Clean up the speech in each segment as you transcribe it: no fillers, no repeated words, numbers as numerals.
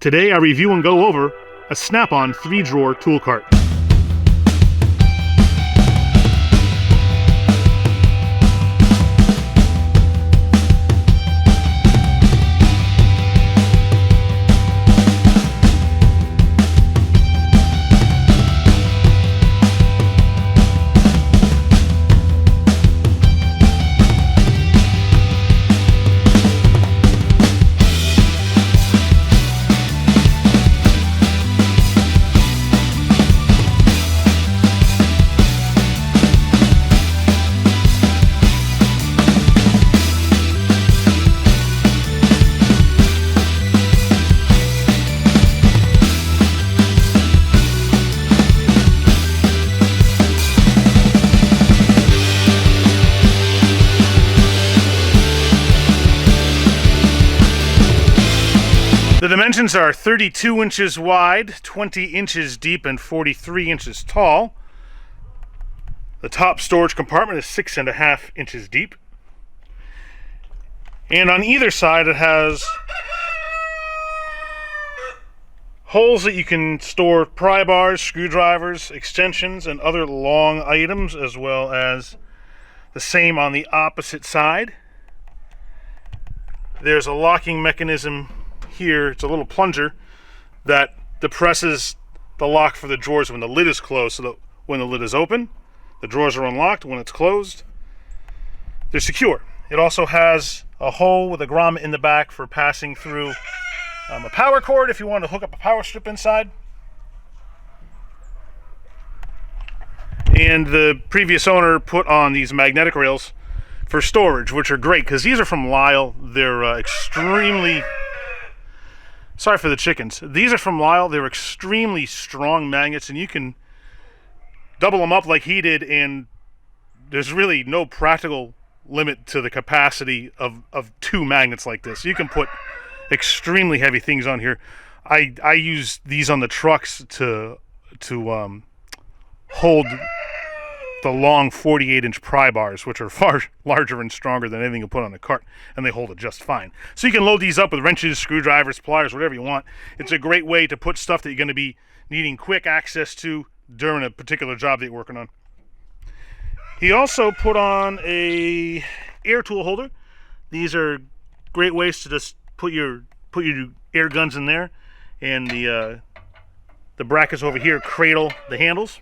Today I review and go over a Snap-on 3-drawer tool cart. The dimensions are 32 inches wide, 20 inches deep, and 43 inches tall. The top storage compartment is 6.5 inches deep. And on either side it has holes that you can store pry bars, screwdrivers, extensions, and other long items, as well as the same on the opposite side. There's a locking mechanism here. It's a little plunger that depresses the lock for the drawers when the lid is closed, so that when the lid is open, the drawers are unlocked. When it's closed, they're secure. It also has a hole with a grommet in the back for passing through a power cord if you want to hook up a power strip inside. And the previous owner put on these magnetic rails for storage, which are great because these are from Lyle. They're extremely... Sorry for the chickens. These are from Lyle. They're extremely strong magnets, and you can double them up like he did, and there's really no practical limit to the capacity of 2 magnets like this. You can put extremely heavy things on here. I use these on the trucks to hold the long 48-inch pry bars, which are far larger and stronger than anything you put on a cart, and they hold it just fine. So you can load these up with wrenches, screwdrivers, pliers, whatever you want. It's a great way to put stuff that you're going to be needing quick access to during a particular job that you're working on. He also put on a air tool holder. These are great ways to just put your air guns in there, and the brackets over here cradle the handles.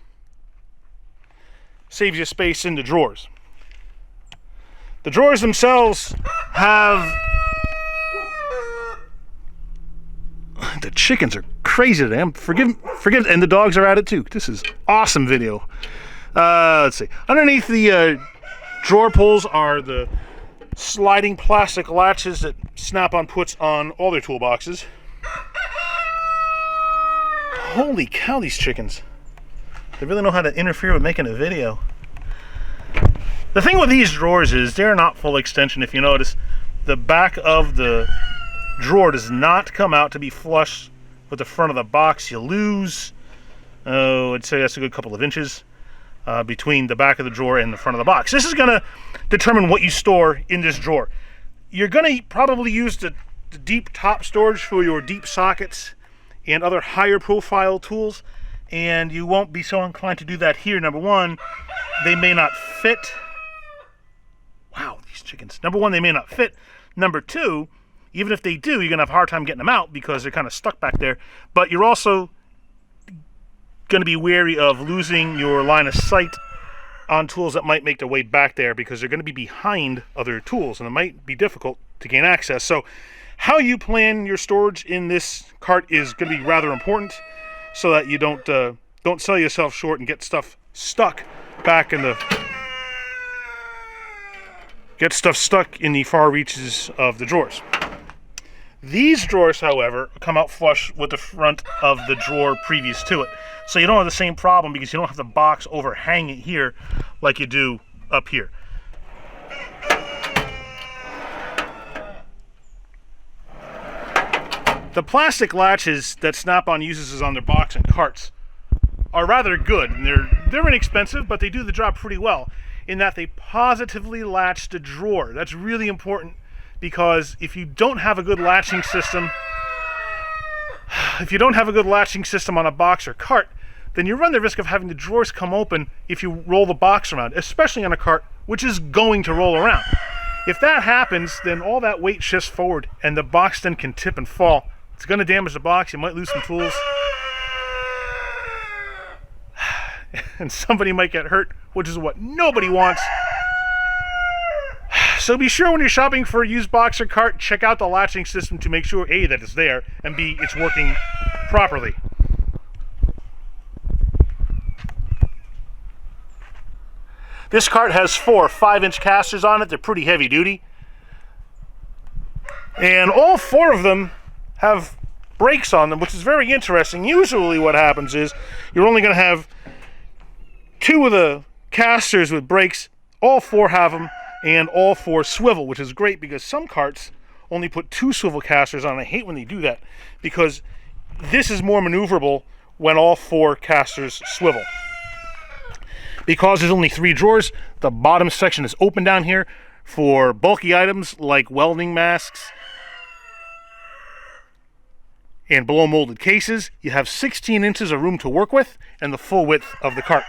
Saves you space in the drawers. The drawers themselves have... The chickens are crazy today. Forgive, and the dogs are at it too. This is awesome video. Let's see. Underneath the drawer pulls are the sliding plastic latches that Snap-on puts on all their toolboxes. Holy cow, these chickens. They really know how to interfere with making a video. The thing with these drawers is they're not full extension. If you notice, the back of the drawer does not come out to be flush with the front of the box. You lose, I'd say that's a good couple of inches between the back of the drawer and the front of the box. This is going to determine what you store in this drawer. You're going to probably use the deep top storage for your deep sockets and other higher profile tools. And you won't be so inclined to do that here. Number one, they may not fit. Wow, these chickens. Number one, they may not fit. Number two, even if they do, you're going to have a hard time getting them out because they're kind of stuck back there. But you're also going to be wary of losing your line of sight on tools that might make their way back there because they're going to be behind other tools, and it might be difficult to gain access. So how you plan your storage in this cart is going to be rather important, so that you don't sell yourself short and get stuff stuck back in the far reaches of the drawers. These drawers, however, come out flush with the front of the drawer previous to it, so you don't have the same problem because you don't have the box overhanging here like you do up here. The plastic latches that Snap-on uses on their box and carts are rather good, and they're inexpensive, but they do the job pretty well in that they positively latch the drawer. That's really important because if you don't have a good latching system, if you don't have a good latching system on a box or cart, then you run the risk of having the drawers come open if you roll the box around, especially on a cart, which is going to roll around. If that happens, then all that weight shifts forward and the box then can tip and fall. It's going to damage the box. You might lose some tools. And somebody might get hurt, which is what nobody wants. So be sure when you're shopping for a used box or cart, check out the latching system to make sure A, that it's there, and B, it's working properly. This cart has 4 5-inch casters on it. They're pretty heavy duty. And all 4 of them have brakes on them, which is very interesting. Usually what happens is you're only going to have 2 of the casters with brakes. All 4 have them, and all 4 swivel, which is great because some carts only put 2 swivel casters on. I hate when they do that because this is more maneuverable when all 4 casters swivel. Because there's only 3 drawers, the bottom section is open down here for bulky items like welding masks and blow molded cases. You have 16 inches of room to work with and the full width of the cart.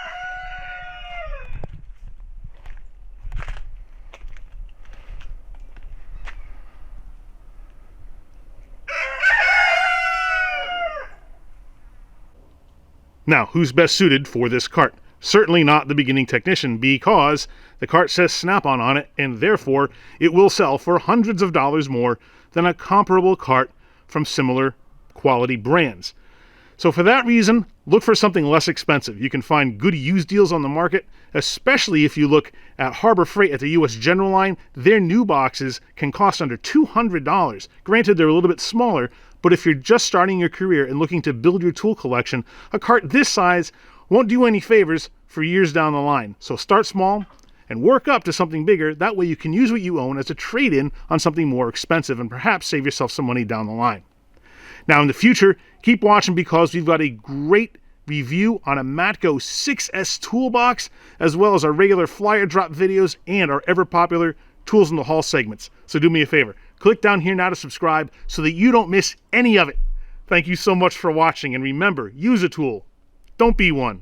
Now, who's best suited for this cart? Certainly not the beginning technician, because the cart says Snap-on on it, and therefore it will sell for hundreds of dollars more than a comparable cart from similar quality brands. So for that reason, look for something less expensive. You can find good used deals on the market, especially if you look at Harbor Freight at the US General line. Their new boxes can cost under $200. Granted, they're a little bit smaller, but if you're just starting your career and looking to build your tool collection, a cart this size won't do any favors for years down the line. So start small and work up to something bigger. That way you can use what you own as a trade-in on something more expensive and perhaps save yourself some money down the line. Now in the future, keep watching because we've got a great review on a Matco 6S toolbox, as well as our regular flyer drop videos and our ever popular Tools in the Hall segments. So do me a favor, click down here now to subscribe so that you don't miss any of it. Thank you so much for watching, and remember, use a tool. Don't be one.